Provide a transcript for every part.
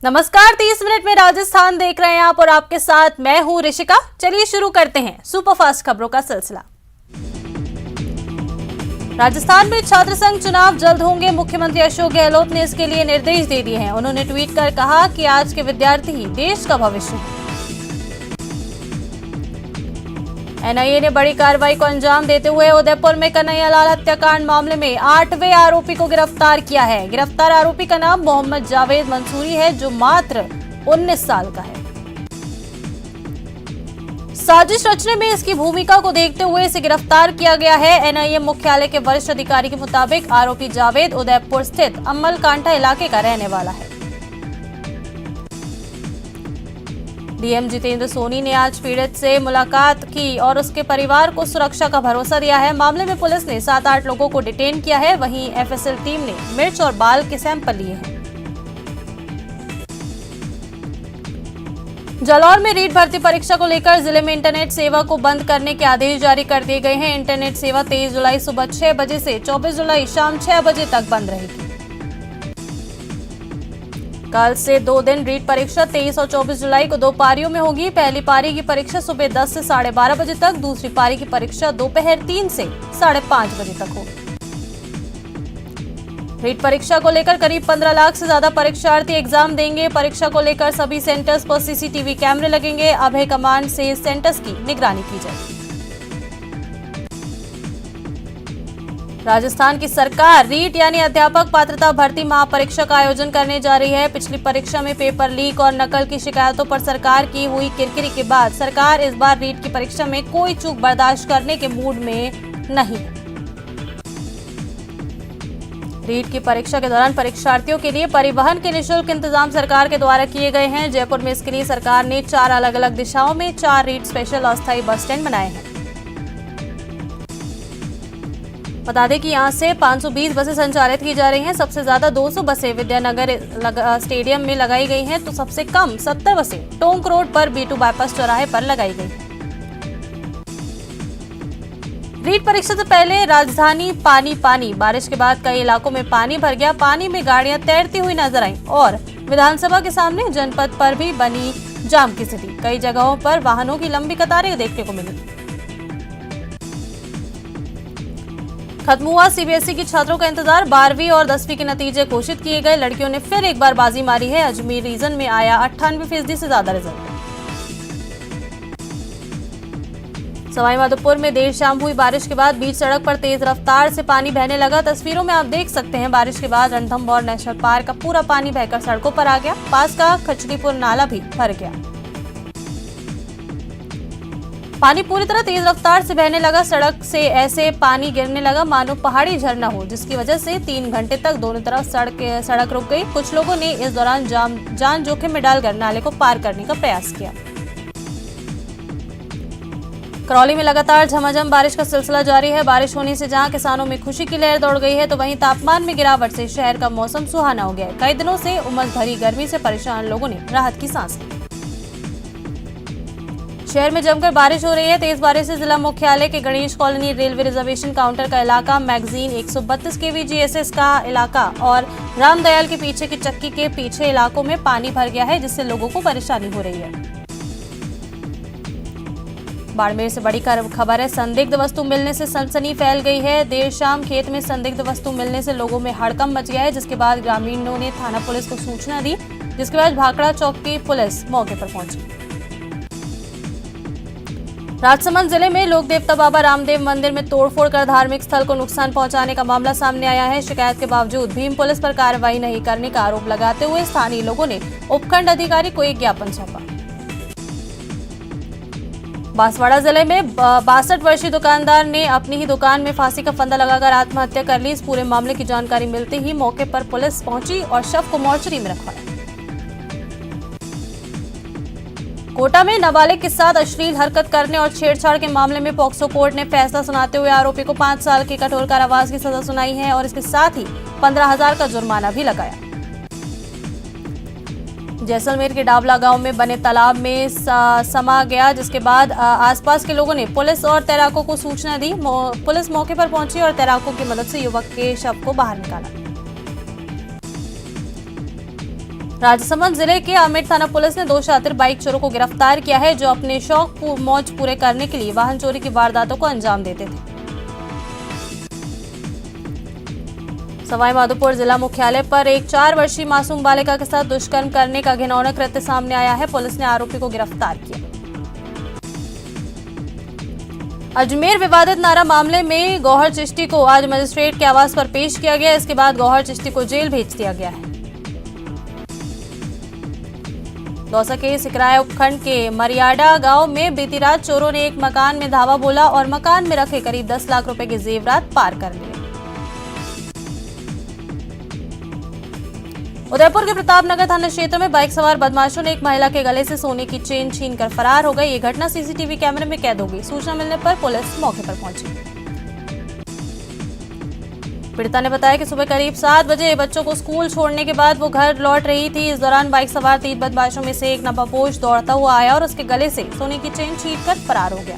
नमस्कार, 30 मिनट में राजस्थान देख रहे हैं आप और आपके साथ मैं हूं ऋषिका। चलिए शुरू करते हैं सुपरफास्ट खबरों का सिलसिला। राजस्थान में छात्र संघ चुनाव जल्द होंगे। मुख्यमंत्री अशोक गहलोत ने इसके लिए निर्देश दे दिए हैं। उन्होंने ट्वीट कर कहा कि आज के विद्यार्थी ही देश का भविष्य है। एनआईए ने बड़ी कार्रवाई को अंजाम देते हुए उदयपुर में कन्हैयालाल हत्याकांड मामले में 8वें आरोपी को गिरफ्तार किया है। गिरफ्तार आरोपी का नाम मोहम्मद जावेद मंसूरी है, जो मात्र 19 साल का है। साजिश रचने में इसकी भूमिका को देखते हुए इसे गिरफ्तार किया गया है। एनआईए मुख्यालय के वरिष्ठ अधिकारी के मुताबिक आरोपी जावेद उदयपुर स्थित अम्मलकांटा इलाके का रहने वाला है। डीएम जितेंद्र सोनी ने आज पीड़ित से मुलाकात की और उसके परिवार को सुरक्षा का भरोसा दिया है। मामले में पुलिस ने 7-8 लोगों को डिटेन किया है। वहीं एफएसएल टीम ने मिर्च और बाल के सैंपल लिए हैं। जालौर में रीट भर्ती परीक्षा को लेकर जिले में इंटरनेट सेवा को बंद करने के आदेश जारी कर दिए गए हैं। इंटरनेट सेवा 23 जुलाई सुबह 6 बजे से 24 जुलाई शाम 6 बजे तक बंद रहेगी। कल से 2 दिन रीट परीक्षा 23 और 24 जुलाई को 2 पारियों में होगी। पहली पारी की परीक्षा सुबह 10 से 12:30 बजे तक, दूसरी पारी की परीक्षा दोपहर 3 से 5:30 बजे तक होगी। रीट परीक्षा को लेकर करीब 15 लाख से ज्यादा परीक्षार्थी एग्जाम देंगे। परीक्षा को लेकर सभी सेंटर्स पर सीसीटीवी कैमरे लगेंगे। अभय कमांड से सेंटर्स की निगरानी की जाएगी। राजस्थान की सरकार रीट यानी अध्यापक पात्रता भर्ती महापरीक्षा का आयोजन करने जा रही है। पिछली परीक्षा में पेपर लीक और नकल की शिकायतों पर सरकार की हुई किरकिरी के बाद सरकार इस बार रीट की परीक्षा में कोई चूक बर्दाश्त करने के मूड में नहीं है। रीट की परीक्षा के दौरान परीक्षार्थियों के लिए परिवहन के निःशुल्क इंतजाम सरकार के द्वारा किए गए हैं। जयपुर में इसके लिए सरकार ने 4 अलग अलग दिशाओं में 4 रीट स्पेशल अस्थायी बस स्टैंड बनाए हैं। बता दें कि यहां से 520 बसें संचालित की जा रही हैं। सबसे ज्यादा 200 बसें विद्यानगर स्टेडियम में लगाई गई हैं, तो सबसे कम 70 बसें टोंक रोड पर B2 बाईपास चौराहे पर लगाई गई हैं। रीट परीक्षा से पहले राजधानी पानी। बारिश के बाद कई इलाकों में पानी भर गया। पानी में गाड़ियां तैरती हुई नजर आईं और विधानसभा के सामने जनपद पर भी बनी जाम की स्थिति। कई जगहों पर वाहनों की लंबी कतारें देखने को मिली। खत्म हुआ सीबीएसई की छात्रों का इंतजार। 12वीं और 10वीं के नतीजे घोषित किए गए। लड़कियों ने फिर एक बार बाजी मारी है। अजमेर रीजन में आया 98% से ज्यादा रिजल्ट। सवाईमाधोपुर में देर शाम हुई बारिश के बाद बीच सड़क पर तेज रफ्तार से पानी बहने लगा। तस्वीरों में आप देख सकते हैं, बारिश के बाद रणथंभौर नेशनल पार्क का पूरा पानी बहकर सड़कों पर आ गया। पास का खचड़ीपुर नाला भी भर गया। पानी पूरी तरह तेज रफ्तार से बहने लगा। सड़क से ऐसे पानी गिरने लगा मानो पहाड़ी झरना हो, जिसकी वजह से 3 घंटे तक दोनों तरफ सड़क रुक गई। कुछ लोगों ने इस दौरान जान जोखिम में डालकर नाले को पार करने का प्रयास किया। करौली में लगातार झमाझम बारिश का सिलसिला जारी है। बारिश होने से जहां किसानों में खुशी की लहर दौड़ गई है, तो वहीं तापमान में गिरावट से शहर का मौसम सुहाना हो गया है। कई दिनों से उमस भरी गर्मी से परेशान लोगों ने राहत की सांस ली। शहर में जमकर बारिश हो रही है। तेज बारिश से जिला मुख्यालय के Ganesh colony, railway reservation counter का इलाका, मैगजीन 132 केवी जीएसएस का इलाका और रामदयाल के पीछे की चक्की के पीछे इलाकों में पानी भर गया है, जिससे लोगों को परेशानी हो रही है। बाड़मेर से बड़ी खबर है। संदिग्ध वस्तु मिलने से सनसनी फैल गई है। देर शाम खेत में संदिग्ध वस्तु मिलने से लोगों में हड़कंप मच गया है, जिसके बाद ग्रामीणों ने थाना पुलिस को सूचना दी, जिसके बाद भाखड़ा चौक की पुलिस मौके पर पहुंची। राजसमंद जिले में लोक देवता बाबा रामदेव मंदिर में तोड़फोड़ कर धार्मिक स्थल को नुकसान पहुंचाने का मामला सामने आया है। शिकायत के बावजूद भीम पुलिस पर कार्रवाई नहीं करने का आरोप लगाते हुए स्थानीय लोगों ने उपखंड अधिकारी को एक ज्ञापन सौंपा। बांसवाड़ा जिले में 62 वर्षीय दुकानदार ने अपनी ही दुकान में फांसी का फंदा लगाकर आत्महत्या कर ली। इस पूरे मामले की जानकारी मिलते ही मौके पर पुलिस पहुंची और शव को मोर्चरी में रखवाया। कोटा में नाबालिग के साथ अश्लील हरकत करने और छेड़छाड़ के मामले में पॉक्सो कोर्ट ने फैसला सुनाते हुए आरोपी को 5 साल की कठोर कारावास की सजा सुनाई है और इसके साथ ही 15,000 का जुर्माना भी लगाया। जैसलमेर के डावला गांव में बने तालाब में समा गया, जिसके बाद आसपास के लोगों ने पुलिस और तैराकों को सूचना दी। पुलिस मौके पर पहुंची और तैराकों की मदद से युवक के शव को बाहर निकाला। राजसमंद जिले के आमेर थाना पुलिस ने 2 शातिर बाइक चोरों को गिरफ्तार किया है, जो अपने शौक मौज पूरे करने के लिए वाहन चोरी की वारदातों को अंजाम देते थे। सवाईमाधोपुर जिला मुख्यालय पर एक 4 वर्षीय मासूम बालिका के साथ दुष्कर्म करने का घिनौना कृत्य सामने आया है। पुलिस ने आरोपी को गिरफ्तार किया। अजमेर विवादित नारा मामले में गौहर चिश्ती को आज मजिस्ट्रेट के आवास पर पेश किया गया। इसके बाद गौहर चिश्ती को जेल भेज दिया गया है। दौसा के सिकराय उपखंड के मरियाडा गांव में बीती रात चोरों ने एक मकान में धावा बोला और मकान में रखे करीब 10 लाख रुपए के जेवरात पार कर लिए। उदयपुर के प्रतापनगर थाना क्षेत्र में बाइक सवार बदमाशों ने एक महिला के गले से सोने की चेन छीनकर फरार हो गई। ये घटना सीसीटीवी कैमरे में कैद हो गई। सूचना मिलने पर पुलिस मौके पर पहुंची। पीड़िता ने बताया कि सुबह करीब 7 बजे बच्चों को स्कूल छोड़ने के बाद वो घर लौट रही थी। इस दौरान बाइक सवार 3 बदमाशों में से एक नपापोश दौड़ता हुआ आया और उसके गले से सोने की चेन छीनकर फरार हो गया।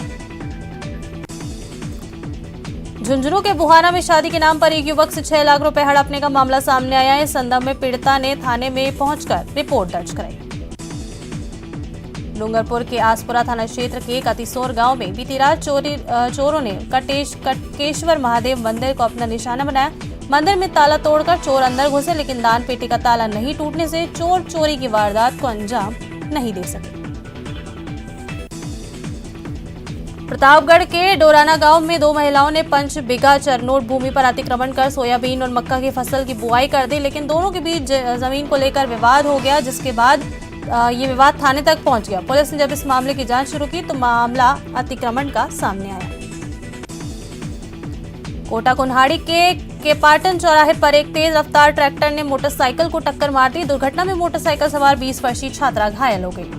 झुंझुनू के बुहाना में शादी के नाम पर एक युवक से 6 लाख रुपए हड़पने का मामला सामने आया है। इस संदर्भ में पीड़िता ने थाने में पहुंचकर रिपोर्ट दर्ज कराई। डूंगरपुर के आसपुरा थाना क्षेत्र के कतिसोर गांव में बीती रात चोरों ने कटकेश्वर महादेव मंदिर को अपना निशाना बनाया। मंदिर में ताला तोड़कर चोर अंदर घुसे, लेकिन दान पेटी का ताला नहीं टूटने से चोर चोरी की वारदात को अंजाम नहीं दे सके। प्रतापगढ़ के डोराना गांव में 2 महिलाओं ने 5 बीघा चरनोट भूमि पर अतिक्रमण कर सोयाबीन और मक्का की फसल की बुआई कर दी, लेकिन दोनों के बीच जमीन को लेकर विवाद हो गया, जिसके बाद ये विवाद थाने तक पहुंच गया। पुलिस ने जब इस मामले की जांच शुरू की तो मामला अतिक्रमण का सामने आया। कोटा कुन्हाड़ी के पाटन चौराहे पर एक तेज रफ्तार ट्रैक्टर ने मोटरसाइकिल को टक्कर मार दी। दुर्घटना में मोटरसाइकिल सवार 20 वर्षीय छात्रा घायल हो गई।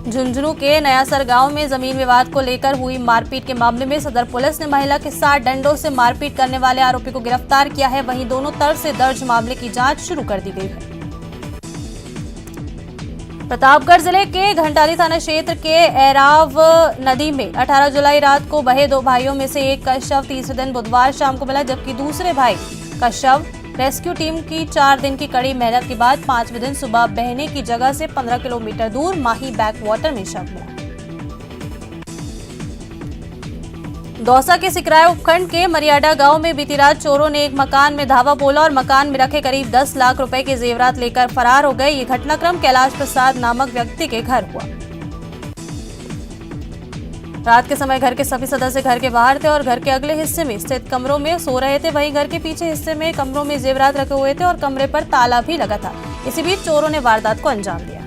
झुंझुनू के नयासर गांव में जमीन विवाद को लेकर हुई मारपीट के मामले में सदर पुलिस ने महिला के साथ डंडों से मारपीट करने वाले आरोपी को गिरफ्तार किया है। वहीं दोनों तरफ से दर्ज मामले की जांच शुरू कर दी गई है। प्रतापगढ़ जिले के घंटाली थाना क्षेत्र के एराव नदी में 18 जुलाई रात को बहे 2 भाइयों में से एक का शव तीसरे दिन बुधवार शाम को मिला, जबकि दूसरे भाई का शव रेस्क्यू टीम की 4 दिन की कड़ी मेहनत के बाद 5वें दिन सुबह बहने की जगह से 15 किलोमीटर दूर माही बैक वाटर में शव मिला। दौसा के सिकराय उपखंड के मरियाडा गांव में बीती रात चोरों ने एक मकान में धावा बोला और मकान में रखे करीब 10 लाख रुपए के जेवरात लेकर फरार हो गए। ये घटनाक्रम कैलाश प्रसाद नामक व्यक्ति के घर हुआ। रात के समय घर के सभी सदस्य घर के बाहर थे और घर के अगले हिस्से में स्थित कमरों में सो रहे थे। वहीं घर के पीछे हिस्से में कमरों में जेवरात रखे हुए थे और कमरे पर ताला भी लगा था। इसी बीच चोरों ने वारदात को अंजाम दिया।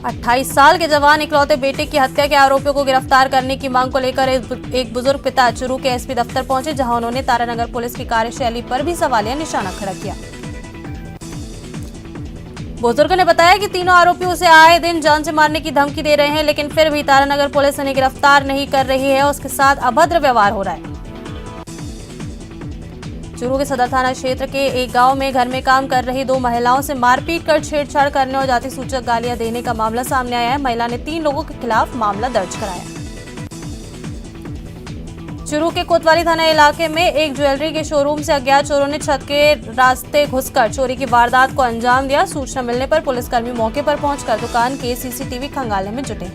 28 साल के जवान इकलौते बेटे की हत्या के आरोपियों को गिरफ्तार करने की मांग को लेकर एक बुजुर्ग पिता चुरू के एसपी दफ्तर पहुंचे, जहां उन्होंने तारानगर पुलिस की कार्यशैली पर भी सवालिया निशाना खड़ा किया। बुजुर्ग ने बताया कि तीनों आरोपी उसे आए दिन जान से मारने की धमकी दे रहे हैं, लेकिन फिर भी तारानगर पुलिस उन्हें गिरफ्तार नहीं कर रही है। उसके साथ अभद्र व्यवहार हो रहा है। चूरू के सदर थाना क्षेत्र के एक गांव में घर में काम कर रही 2 महिलाओं से मारपीट कर छेड़छाड़ करने और जाति सूचक गालियां देने का मामला सामने आया है। महिला ने 3 लोगों के खिलाफ मामला दर्ज कराया। चूरू के कोतवाली थाना इलाके में एक ज्वेलरी के शोरूम से अज्ञात चोरों ने छत के रास्ते घुसकर चोरी की वारदात को अंजाम दिया। सूचना मिलने पर पुलिसकर्मी मौके पर पहुंचकर दुकान के सीसीटीवी खंगालने में जुटे।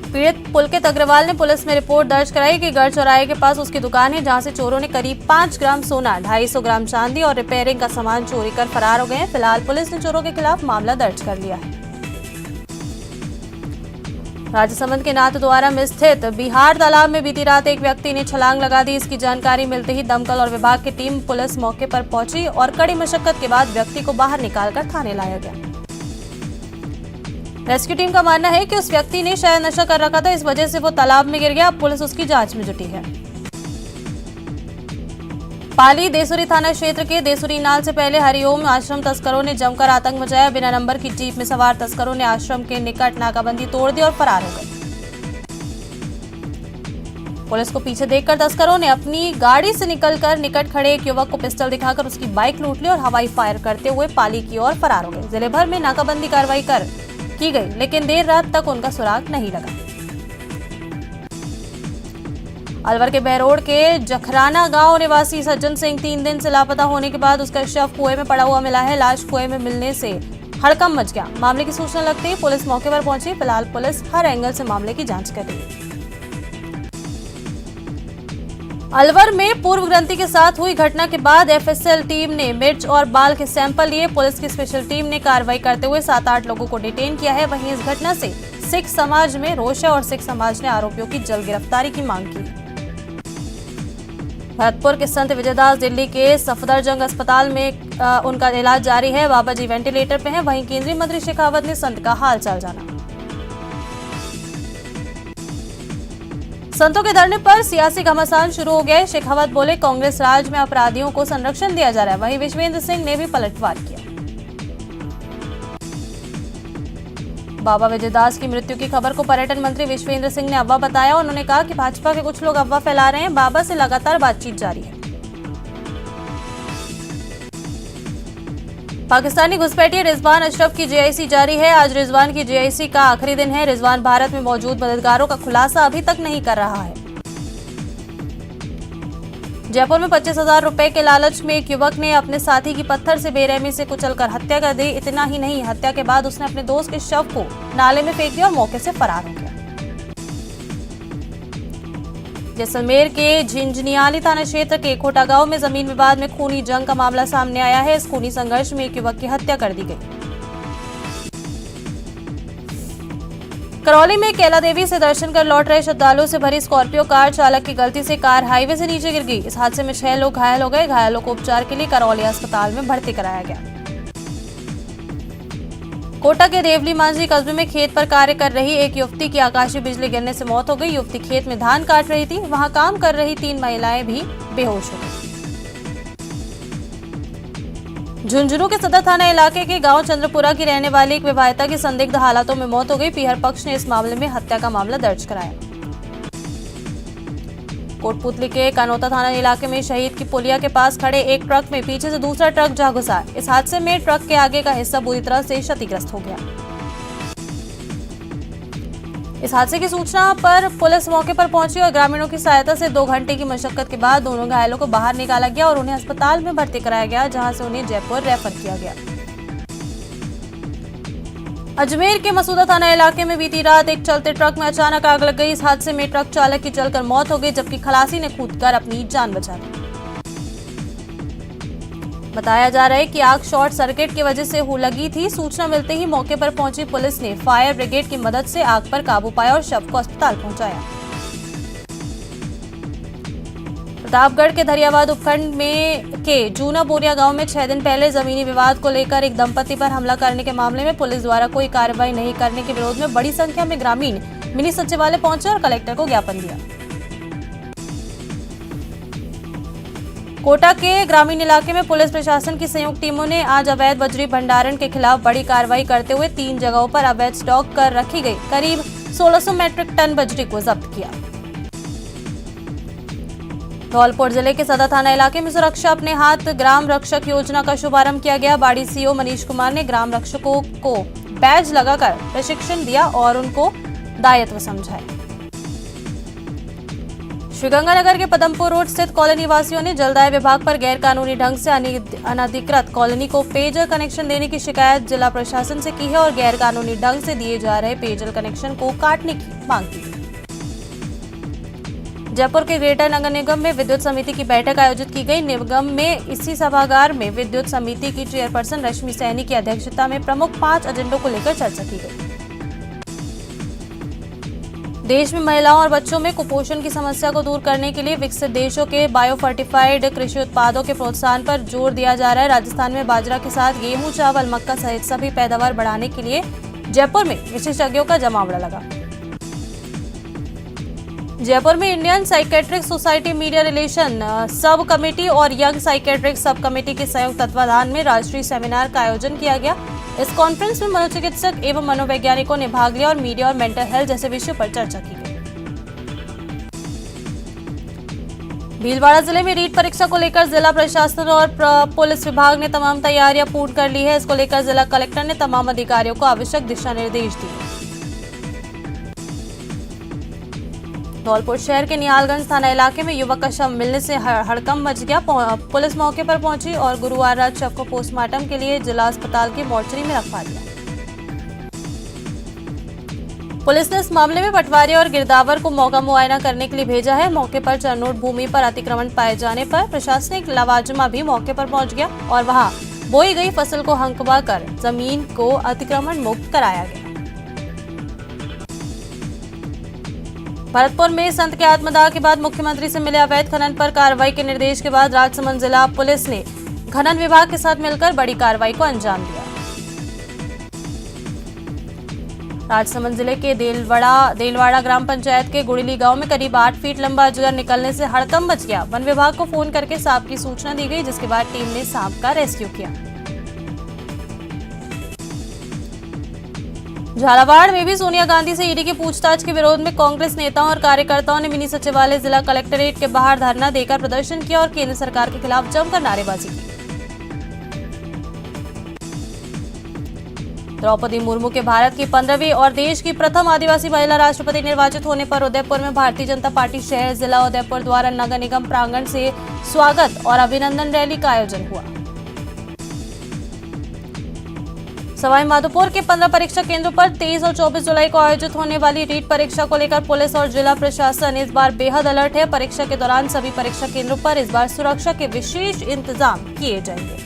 पीड़ित पुलकित अग्रवाल ने पुलिस में रिपोर्ट दर्ज कराई कि गढ़ चौराहे के पास उसकी दुकान है, जहां से चोरों ने करीब 5 ग्राम सोना, 250 ग्राम चांदी और रिपेयरिंग का सामान चोरी कर फरार हो गए हैं। फिलहाल पुलिस ने चोरों के खिलाफ मामला दर्ज कर लिया है। राजसमंद के नाथद्वारा में स्थित बिहार तालाब में बीती रात एक व्यक्ति ने छलांग लगा दी। इसकी जानकारी मिलते ही दमकल और विभाग की टीम पुलिस मौके पर पहुंची और कड़ी मशक्कत के बाद व्यक्ति को बाहर निकालकर थाने लाया गया। रेस्क्यू टीम का मानना है कि उस व्यक्ति ने शायद नशा कर रखा था, इस वजह से वो तालाब में गिर गया। अब पुलिस उसकी जांच में जुटी है। पाली देसुरी थाना क्षेत्र के देसुरी नाल से पहले हरिओम आश्रम तस्करों ने जमकर आतंक मचाया। बिना नंबर की जीप में सवार तस्करों ने आश्रम के निकट नाकाबंदी तोड़ दी और फरार हो गए। पुलिस को पीछे देखकर तस्करों ने अपनी गाड़ी से निकलकर निकट खड़े एक युवक को पिस्टल दिखाकर उसकी बाइक लूट ली और हवाई फायर करते हुए पाली की ओर फरार हो गए। जिले भर में नाकाबंदी कार्रवाई की गई, लेकिन देर रात तक उनका सुराग नहीं लगा। अलवर के बहरोड के जखराना गांव निवासी सज्जन सिंह 3 दिन से लापता होने के बाद उसका शव कुएं में पड़ा हुआ मिला है। लाश कुएं में मिलने से हड़कंप मच गया। मामले की सूचना लगते ही पुलिस मौके पर पहुंची। फिलहाल पुलिस हर एंगल से मामले की जांच कर रही है। अलवर में पूर्व ग्रंथी के साथ हुई घटना के बाद एफएसएल टीम ने मिर्च और बाल के सैंपल लिए। पुलिस की स्पेशल टीम ने कार्रवाई करते हुए 7-8 लोगों को डिटेन किया है। वहीं इस घटना से सिख समाज में रोष है और सिख समाज ने आरोपियों की जल्द गिरफ्तारी की मांग की। भरतपुर के संत विजयदास दिल्ली के सफदरजंग अस्पताल में उनका इलाज जारी है। बाबा जी वेंटिलेटर पे हैं। वहीं केंद्रीय मंत्री शेखावत ने संत का हालचाल जाना। संतों के धरने पर सियासी घमासान शुरू हो गया है। शेखावत बोले, कांग्रेस राज में अपराधियों को संरक्षण दिया जा रहा है। वहीं विश्वेंद्र सिंह ने भी पलटवार किया। बाबा विजयदास की मृत्यु की खबर को पर्यटन मंत्री विश्वेंद्र सिंह ने अफवाह बताया। उन्होंने कहा कि भाजपा के कुछ लोग अफवाह फैला रहे हैं। बाबा से लगातार बातचीत जारी है। पाकिस्तानी घुसपैठिए रिजवान अशरफ की जेआईसी जारी है। आज रिजवान की जेआईसी का आखिरी दिन है। रिजवान भारत में मौजूद मददगारों का खुलासा अभी तक नहीं कर रहा है। जयपुर में 25,000 रुपए के लालच में एक युवक ने अपने साथी की पत्थर से बेरहमी से कुचलकर हत्या कर दी। इतना ही नहीं, हत्या के बाद उसने अपने दोस्त के शव को नाले में फेंक दिया और मौके से फरार हो गया। जैसलमेर के झिंझनियाली थाना क्षेत्र के कोटा गांव में जमीन विवाद में खूनी जंग का मामला सामने आया है। इस खूनी संघर्ष में एक युवक की हत्या कर दी गई। करौली में कैला देवी से दर्शन कर लौट रहे श्रद्धालुओं से भरी स्कॉर्पियो कार चालक की गलती से कार हाईवे से नीचे गिर गई। इस हादसे में 6 लोग घायल हो गए। घायलों को उपचार के लिए करौली अस्पताल में भर्ती कराया गया। कोटा के देवली मांझी कस्बे में खेत पर कार्य कर रही एक युवती की आकाशीय बिजली गिरने से मौत हो गई। युवती खेत में धान काट रही थी। वहां काम कर रही 3 महिलाएं भी बेहोश हो गई। झुंझुनू के सदर थाना इलाके के गांव चंद्रपुरा की रहने वाली एक विवाहिता की संदिग्ध हालातों में मौत हो गई। पीहर पक्ष ने इस मामले में हत्या का मामला दर्ज कराया। कोटपुतली के कानोता थाना इलाके में शहीद की पुलिया के पास खड़े एक ट्रक में पीछे से दूसरा ट्रक जा घुसा। इस हादसे में ट्रक के आगे का हिस्सा बुरी तरह से क्षतिग्रस्त हो गया। इस हादसे की सूचना पर पुलिस मौके पर पहुंची और ग्रामीणों की सहायता से 2 घंटे की मशक्कत के बाद दोनों घायलों को बाहर निकाला गया और उन्हें अस्पताल में भर्ती कराया गया, जहां से उन्हें जयपुर रेफर किया गया। अजमेर के मसूदा थाना इलाके में बीती रात एक चलते ट्रक में अचानक आग लग गई। इस हादसे में ट्रक चालक की जलकर मौत हो गई, जबकि खलासी ने कूदकर अपनी जान बचा ली। बताया जा रहा है कि आग शॉर्ट सर्किट की वजह से लगी थी। सूचना मिलते ही मौके पर पहुंची पुलिस ने फायर ब्रिगेड की मदद से आग पर काबू पाया और शव को अस्पताल पहुंचाया। प्रतापगढ़ के धरियावाद उपखंड में के जूना बोरिया गांव में 6 दिन पहले जमीनी विवाद को लेकर एक दंपति पर हमला करने के मामले में पुलिस द्वारा कोई कार्रवाई नहीं करने के विरोध में बड़ी संख्या में ग्रामीण मिनी सचिवालय पहुंचे और कलेक्टर को ज्ञापन दिया। कोटा के ग्रामीण इलाके में पुलिस प्रशासन की संयुक्त टीमों ने आज अवैध बजरी भंडारण के खिलाफ बड़ी कार्रवाई करते हुए 3 जगहों पर अवैध स्टॉक कर रखी गई करीब 1600 मैट्रिक टन बजरी को जब्त किया। धौलपुर जिले के सदर थाना इलाके में सुरक्षा अपने हाथ ग्राम रक्षक योजना का शुभारंभ किया गया। बाड़ी सीओ मनीष कुमार ने ग्राम रक्षकों को बैज लगाकर प्रशिक्षण दिया और उनको दायित्व समझाया। श्रीगंगानगर के पदमपुर रोड स्थित कॉलोनी वासियों ने जलदाय विभाग पर गैर कानूनी ढंग से अनधिकृत कॉलोनी को पेयजल कनेक्शन देने की शिकायत जिला प्रशासन से की है और गैर कानूनी ढंग से दिए जा रहे पेयजल कनेक्शन को काटने की मांग की। जयपुर के ग्रेटर नगर निगम में विद्युत समिति की बैठक आयोजित की गई। निगम में इसी सभागार में विद्युत समिति की चेयरपर्सन रश्मि सैनी की अध्यक्षता में प्रमुख 5 एजेंडों को लेकर चर्चा की गई। देश में महिलाओं और बच्चों में कुपोषण की समस्या को दूर करने के लिए विकसित देशों के बायोफर्टिफाइड कृषि उत्पादों के प्रोत्साहन पर जोर दिया जा रहा है। राजस्थान में बाजरा के साथ गेहूं, चावल, मक्का सहित सभी पैदावार बढ़ाने के लिए जयपुर में विशेषज्ञों का जमावड़ा लगा। जयपुर में Indian psychiatric society media relation sub committee और यंग साइकेट्रिक सब कमेटी के संयुक्त तत्वाधान में राष्ट्रीय सेमिनार का आयोजन किया गया। इस कॉन्फ्रेंस में मनोचिकित्सक एवं मनोवैज्ञानिकों ने भाग लिया और मीडिया और मेंटल हेल्थ जैसे विषयों पर चर्चा की गई। भीलवाड़ा जिले में रीट परीक्षा को लेकर जिला प्रशासन और पुलिस विभाग ने तमाम तैयारियां पूर्ण कर ली है। इसको लेकर जिला कलेक्टर ने तमाम अधिकारियों को आवश्यक दिशा निर्देश दिए। धौलपुर शहर के निहालगंज थाना इलाके में युवक का शव मिलने से हड़कंप मच गया। पुलिस मौके पर पहुंची और गुरुवार रात शव को पोस्टमार्टम के लिए जिला अस्पताल की मोर्चरी में रखवा दिया। पुलिस ने इस मामले में पटवारी और गिरदावर को मौका मुआयना करने के लिए भेजा है। मौके पर चरनोट भूमि पर अतिक्रमण पाए जाने पर प्रशासनिक लवाजमा भी मौके पर पहुंच गया और वहां बोई गई फसल को हंकवा कर जमीन को अतिक्रमण मुक्त कराया गया। भरतपुर में संत के आत्मदाह के बाद मुख्यमंत्री से मिले अवैध खनन पर कार्रवाई के निर्देश के बाद राजसमंद जिला पुलिस ने खनन विभाग के साथ मिलकर बड़ी कार्रवाई को अंजाम दिया। राजसमंद जिले के देलवाड़ा ग्राम पंचायत के गुड़िली गांव में करीब 8 फीट लंबा अजगर निकलने से हड़कंप मच गया। वन विभाग को फोन करके सांप की सूचना दी गई, जिसके बाद टीम ने सांप का रेस्क्यू किया। झालावाड़ में भी सोनिया गांधी से ईडी की पूछताछ के विरोध में कांग्रेस नेताओं और कार्यकर्ताओं ने मिनी सचिवालय जिला कलेक्ट्रेट के बाहर धरना देकर प्रदर्शन किया और केंद्र सरकार के खिलाफ जमकर नारेबाजी की। द्रौपदी मुर्मू के भारत की 15वीं और देश की प्रथम आदिवासी महिला राष्ट्रपति निर्वाचित होने पर उदयपुर में भारतीय जनता पार्टी शहर जिला उदयपुर द्वारा नगर निगम प्रांगण से स्वागत और अभिनंदन रैली का आयोजन हुआ। सवाई माधोपुर के 15 परीक्षा केंद्रों पर 23 और 24 जुलाई को आयोजित होने वाली रीट परीक्षा को लेकर पुलिस और जिला प्रशासन इस बार बेहद अलर्ट है। परीक्षा के दौरान सभी परीक्षा केंद्रों पर इस बार सुरक्षा के विशेष इंतजाम किए जाएंगे।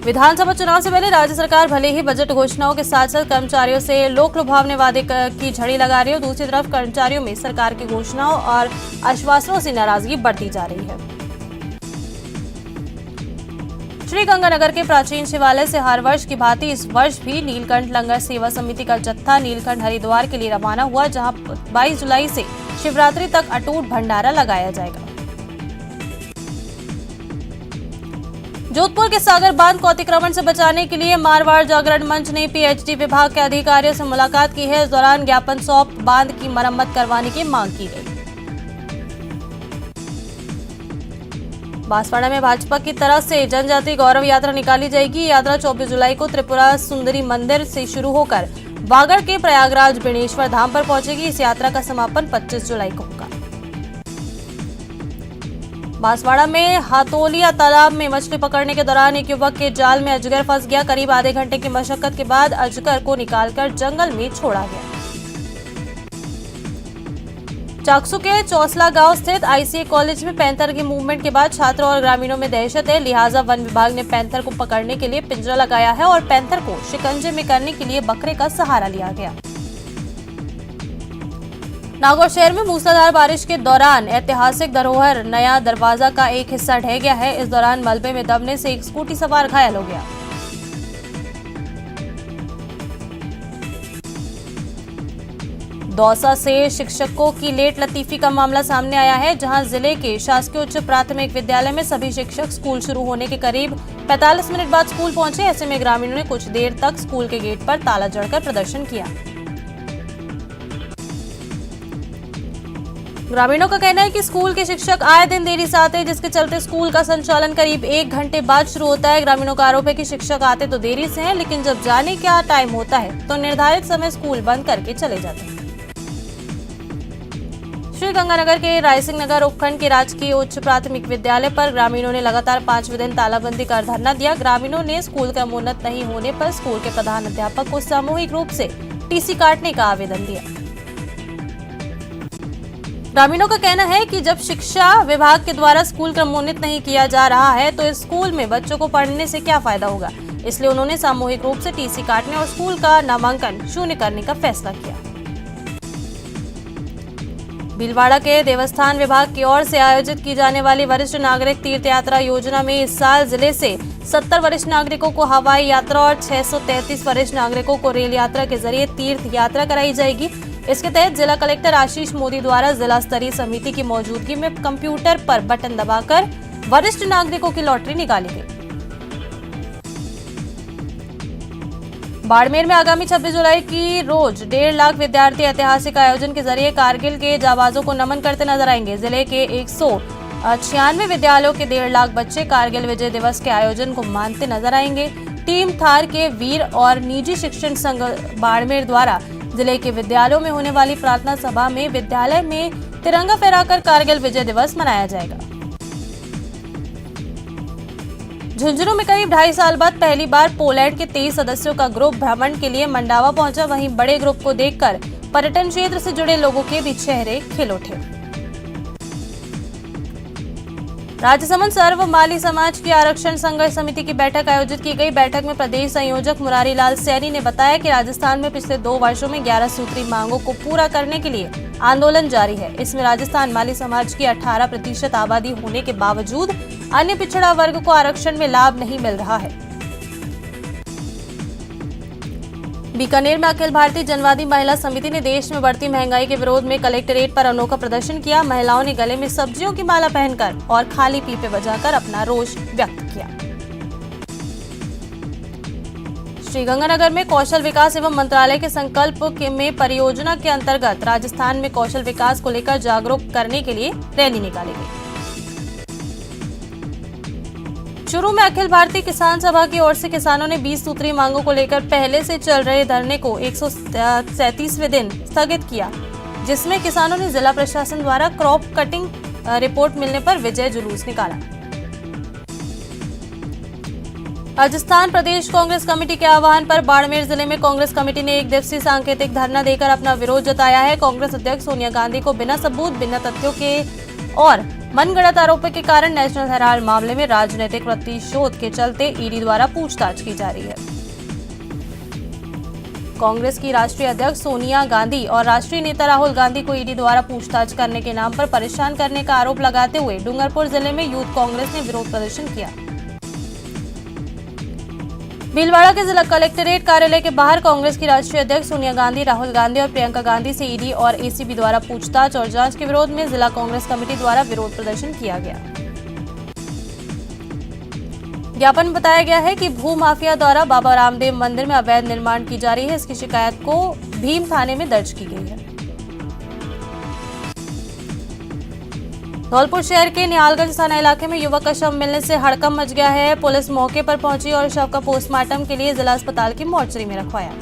विधानसभा चुनाव से पहले राज्य सरकार भले ही बजट घोषणाओं के साथ साथ कर्मचारियों से लोक लुभावने वादे की झड़ी लगा रही हो, दूसरी तरफ कर्मचारियों में सरकार की घोषणाओं और आश्वासनों से नाराजगी बढ़ती जा रही है। श्री गंगानगर के प्राचीन शिवालय से हर वर्ष की भांति इस वर्ष भी नीलकंठ लंगर सेवा समिति का जत्था नीलकंठ हरिद्वार के लिए रवाना हुआ, जहां 22 जुलाई से शिवरात्रि तक अटूट भंडारा लगाया जाएगा। जोधपुर के सागर बांध को अतिक्रमण से बचाने के लिए मारवाड़ जागरण मंच ने पीएचडी विभाग के अधिकारियों से मुलाकात की है। इस दौरान ज्ञापन सौंप बांध की मरम्मत करवाने की मांग की गई। बांसवाड़ा में भाजपा की तरफ से जनजाति गौरव यात्रा निकाली जाएगी। यात्रा 24 जुलाई को त्रिपुरा सुंदरी मंदिर से शुरू होकर वागड़ के प्रयागराज बेणेश्वर धाम पर पहुंचेगी। इस यात्रा का समापन 25 जुलाई को होगा। बांसवाड़ा में हाथोलिया तालाब में मछली पकड़ने के दौरान एक युवक के जाल में अजगर फंस गया। करीब आधे घंटे की मशक्कत के बाद अजगर को निकालकर जंगल में छोड़ा गया। चाकसू के चौसला गांव स्थित आईसीए कॉलेज में पैंथर की मूवमेंट के बाद छात्रों और ग्रामीणों में दहशत है, लिहाजा वन विभाग ने पैंथर को पकड़ने के लिए पिंजरा लगाया है और पैंथर को शिकंजे में करने के लिए बकरे का सहारा लिया गया। नागौर शहर में मूसलाधार बारिश के दौरान ऐतिहासिक धरोहर नया दरवाजा का एक हिस्सा ढह गया है। इस दौरान मलबे में दबने से एक स्कूटी सवार घायल हो गया। दौसा से शिक्षकों की लेट लतीफी का मामला सामने आया है, जहां जिले के शासकीय उच्च प्राथमिक विद्यालय में सभी शिक्षक स्कूल शुरू होने के करीब 45 मिनट बाद स्कूल पहुंचे। ऐसे में ग्रामीणों ने कुछ देर तक स्कूल के गेट पर ताला जड़कर प्रदर्शन किया। ग्रामीणों का कहना है कि स्कूल के शिक्षक आए दिन देरी से आते हैं, जिसके चलते स्कूल का संचालन करीब 1 घंटे बाद शुरू होता है। ग्रामीणों का आरोप है कि शिक्षक आते तो देरी से हैं, लेकिन जब जाने का टाइम होता है तो निर्धारित समय स्कूल बंद करके चले जाते हैं। श्री गंगानगर के रायसिंह नगर उपखंड के राजकीय उच्च प्राथमिक विद्यालय पर ग्रामीणों ने लगातार 5वें दिन तालाबंदी कर धरना दिया। ग्रामीणों ने स्कूल क्रमोन्नत नहीं होने पर स्कूल के प्रधान अध्यापक को सामूहिक रूप से टीसी काटने का आवेदन दिया। ग्रामीणों का कहना है कि जब शिक्षा विभाग के द्वारा स्कूल क्रमोन्नत नहीं किया जा रहा है तो इस स्कूल में बच्चों को पढ़ने से क्या फायदा होगा, इसलिए उन्होंने सामूहिक रूप से टीसी काटने और स्कूल का नामांकन शून्य करने का फैसला किया। भीलवाड़ा के देवस्थान विभाग की ओर से आयोजित की जाने वाली वरिष्ठ नागरिक तीर्थ यात्रा योजना में इस साल जिले से 70 वरिष्ठ नागरिकों को हवाई यात्रा और 633 वरिष्ठ नागरिकों को रेल यात्रा के जरिए तीर्थ यात्रा कराई जाएगी। इसके तहत जिला कलेक्टर आशीष मोदी द्वारा जिला स्तरीय समिति की मौजूदगी में कंप्यूटर पर बटन दबाकर वरिष्ठ नागरिकों की लॉटरी निकाली गई। बाड़मेर में आगामी 26 जुलाई की रोज 1.5 लाख विद्यार्थी ऐतिहासिक आयोजन के जरिए कारगिल के जाबाजों को नमन करते नजर आएंगे। जिले के 196 विद्यालयों के 1.5 लाख बच्चे कारगिल विजय दिवस के आयोजन को मानते नजर आएंगे। टीम थार के वीर और निजी शिक्षण संघ बाड़मेर द्वारा जिले के विद्यालयों में होने वाली प्रार्थना सभा में विद्यालय में तिरंगा फहराकर कारगिल विजय दिवस मनाया जाएगा। झुंझुनू में करीब 2.5 साल बाद पहली बार पोलैंड के 23 सदस्यों का ग्रुप भ्रमण के लिए मंडावा पहुंचा। वहीं बड़े ग्रुप को देखकर पर्यटन क्षेत्र से जुड़े लोगों के भी चेहरे खिल उठे। राजसमंद सर्व माली समाज की आरक्षण संघर्ष समिति की बैठक आयोजित की गई। बैठक में प्रदेश संयोजक मुरारी लाल सैनी ने बताया कि राजस्थान में पिछले 2 वर्षों में 11 सूत्री मांगों को पूरा करने के लिए आंदोलन जारी है। इसमें राजस्थान माली समाज की 18% आबादी होने के बावजूद अन्य पिछड़ा वर्ग को आरक्षण में लाभ नहीं मिल रहा है। बीकानेर में अखिल भारतीय जनवादी महिला समिति ने देश में बढ़ती महंगाई के विरोध में कलेक्ट्रेट पर अनोखा प्रदर्शन किया। महिलाओं ने गले में सब्जियों की माला पहनकर और खाली पीपे बजाकर अपना रोष व्यक्त किया। श्रीगंगानगर में कौशल विकास एवं मंत्रालय के संकल्प में परियोजना के अंतर्गत राजस्थान में कौशल विकास को लेकर जागरूक करने के लिए रैली निकाली गई। चूरू में अखिल भारतीय किसान सभा की ओर से किसानों ने 20 सूत्री मांगों को लेकर पहले से चल रहे धरने को 137वें दिन स्थगित किया, जिसमें किसानों ने जिला प्रशासन द्वारा क्रॉप कटिंग रिपोर्ट मिलने पर विजय जुलूस निकाला। राजस्थान प्रदेश कांग्रेस कमेटी के आह्वान पर बाड़मेर जिले में कांग्रेस कमेटी ने 1 दिवसीय सांकेतिक धरना देकर अपना विरोध जताया है। कांग्रेस अध्यक्ष सोनिया गांधी को बिना सबूत, बिना तथ्यों के और मनगढ़ंत आरोपों के कारण नेशनल हेराल्ड मामले में राजनीतिक प्रतिशोध के चलते ईडी द्वारा पूछताछ की जा रही है। कांग्रेस की राष्ट्रीय अध्यक्ष सोनिया गांधी और राष्ट्रीय नेता राहुल गांधी को ईडी द्वारा पूछताछ करने के नाम पर परेशान करने का आरोप लगाते हुए डूंगरपुर जिले में यूथ कांग्रेस ने विरोध प्रदर्शन किया। भीलवाड़ा के जिला कलेक्ट्रेट कार्यालय के बाहर कांग्रेस की राष्ट्रीय अध्यक्ष सोनिया गांधी, राहुल गांधी और प्रियंका गांधी से ईडी और एसीबी द्वारा पूछताछ और जांच के विरोध में जिला कांग्रेस कमेटी द्वारा विरोध प्रदर्शन किया गया। ज्ञापन में बताया गया है कि भू माफिया द्वारा बाबा रामदेव मंदिर में अवैध निर्माण की जा रही है। इसकी शिकायत को भीम थाने में दर्ज की गई है। धौलपुर शहर के निहालगंज थाना इलाके में युवक का शव मिलने से हड़कंप मच गया है। पुलिस मौके पर पहुंची और शव का पोस्टमार्टम के लिए जिला अस्पताल की मोर्चरी में रखवाया।